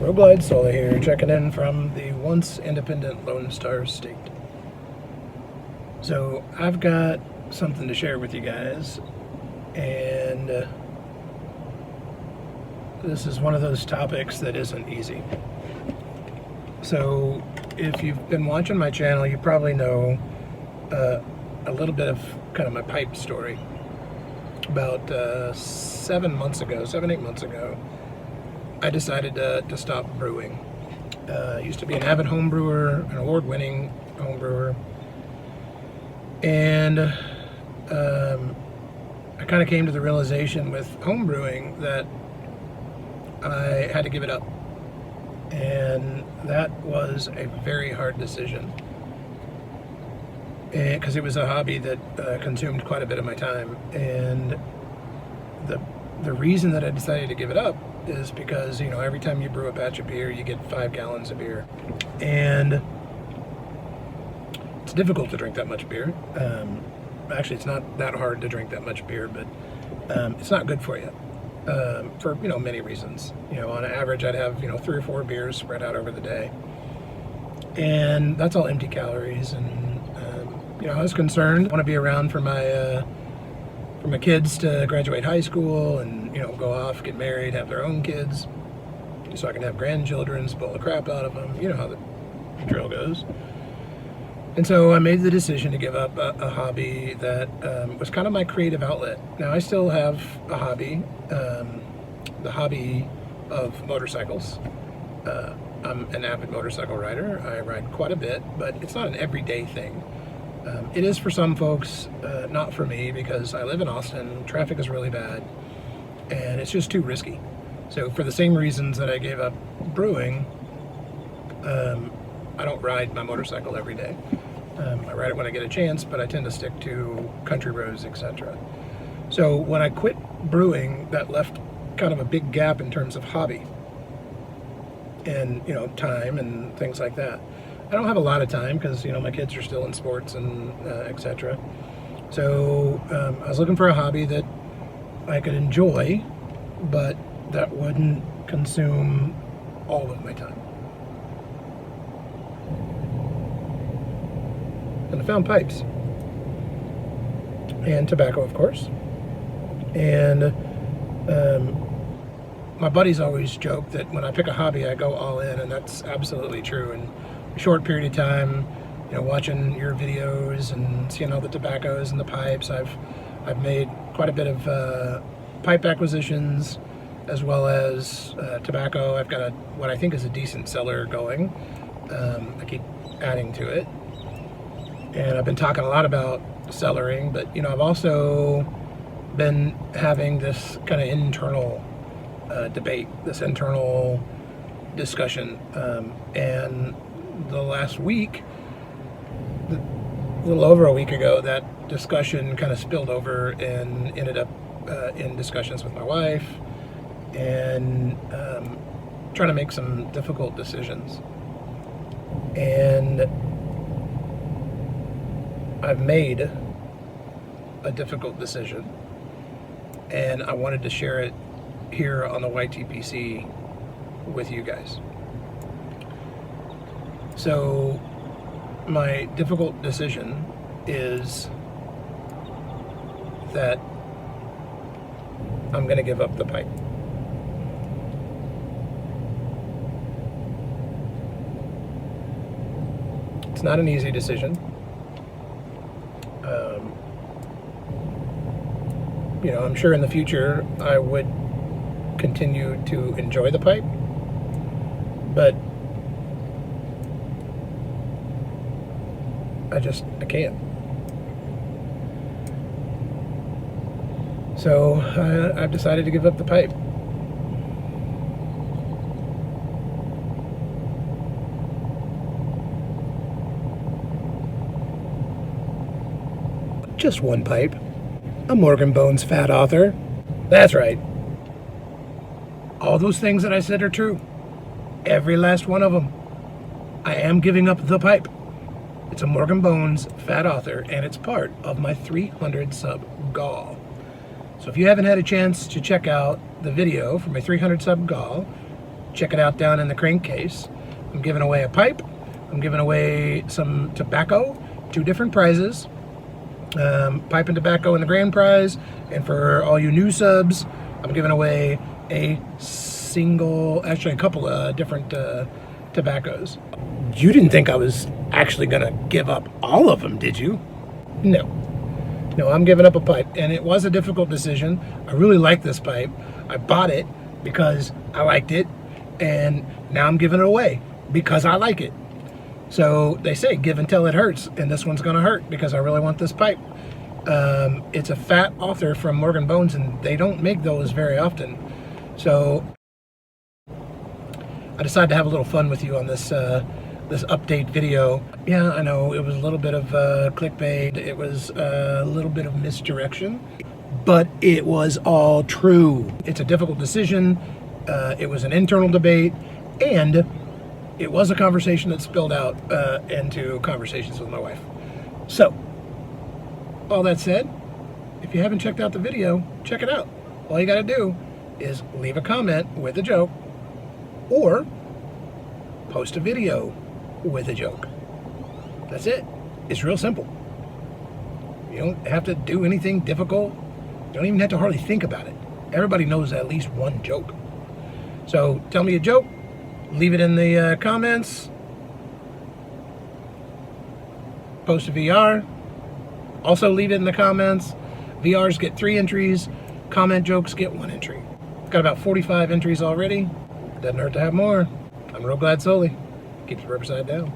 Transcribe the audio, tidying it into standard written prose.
RoadGlideSully here, checking in from the once independent Lone Star State. So I've got something to share with you guys, and this is one of those topics that isn't easy. So if you've been watching my channel, you probably know a little bit of kind of my pipe story. About 8 months ago, I decided to stop brewing. I used to be an avid home brewer, an award-winning home brewer, and I kind of came to the realization with home brewing that I had to give it up, and that was a very hard decision, because it was a hobby that consumed quite a bit of my time. And the reason that I decided to give it up is because, you know, every time you brew a batch of beer, you get 5 gallons of beer, and it's difficult to drink that much beer. Actually, it's not that hard to drink that much beer, but it's not good for you for, you know, many reasons. You know, on average, I'd have, you know, 3 or 4 beers spread out over the day, and that's all empty calories. And you know, I was concerned. I want to be around for my kids to graduate high school and, you know, go off, get married, have their own kids, so I can have grandchildren, spoil the crap out of them. You know how the drill goes. And so I made the decision to give up a hobby that was kind of my creative outlet. Now, I still have a hobby, the hobby of motorcycles. I'm an avid motorcycle rider. I ride quite a bit, but it's not an everyday thing. It is for some folks, not for me, because I live in Austin, traffic is really bad, and it's just too risky. So for the same reasons that I gave up brewing, I don't ride my motorcycle every day. I ride it when I get a chance, but I tend to stick to country roads, etc. So when I quit brewing, that left kind of a big gap in terms of hobby and, you know, time and things like that. I don't have a lot of time because, you know, my kids are still in sports and etc. So I was looking for a hobby that I could enjoy, but that wouldn't consume all of my time. And I found pipes and tobacco, of course. And my buddies always joke that when I pick a hobby, I go all in, and that's absolutely true. And a short period of time, you know, watching your videos and seeing all the tobaccos and the pipes, I've made quite a bit of pipe acquisitions, as well as tobacco. I've got what I think is a decent cellar going. I keep adding to it, and I've been talking a lot about cellaring, but, you know, I've also been having this kind of internal debate, this internal discussion, and the last week, a little over a week ago, that discussion kind of spilled over and ended up in discussions with my wife, and trying to make some difficult decisions. And I've made a difficult decision, and I wanted to share it here on the YTPC with you guys. So my difficult decision is that I'm going to give up the pipe. It's not an easy decision. You know, I'm sure in the future I would continue to enjoy the pipe, but I can't. So I've decided to give up the pipe. Just one pipe. A Morgan Bones fat author. That's right. All those things that I said are true. Every last one of them. I am giving up the pipe. It's a Morgan Bones fat author, and it's part of my 300 sub goal. So if you haven't had a chance to check out the video for my 300 sub goal, check it out down in the crankcase. I'm giving away a pipe. I'm giving away some tobacco, 2 different prizes. Pipe and tobacco in the grand prize, and for all you new subs, I'm giving away a couple of different tobaccos. You didn't think I was actually gonna give up all of them, did you? No, I'm giving up a pipe, and it was a difficult decision. I really like this pipe. I bought it because I liked it, and now I'm giving it away because I like it. So they say give until it hurts, and this one's gonna hurt because I really want this pipe. It's a fat author from Morgan Bones, and they don't make those very often. So I decided to have a little fun with you on this this update video. Yeah, I know it was a little bit of clickbait. It was a little bit of misdirection, but it was all true. It's a difficult decision. It was an internal debate, and it was a conversation that spilled out into conversations with my wife. So, all that said, if you haven't checked out the video, check it out. All you gotta do is leave a comment with a joke, or post a video with a joke. That's it. It's real simple. You don't have to do anything difficult. You don't even have to hardly think about it. Everybody knows at least one joke. So tell me a joke, leave it in the comments, post a VR, also leave it in the comments. VRs get 3 entries, comment jokes get 1 entry. Got about 45 entries already. Doesn't hurt to have more. I'm RoadGlideSully. Keeps the rubber side down.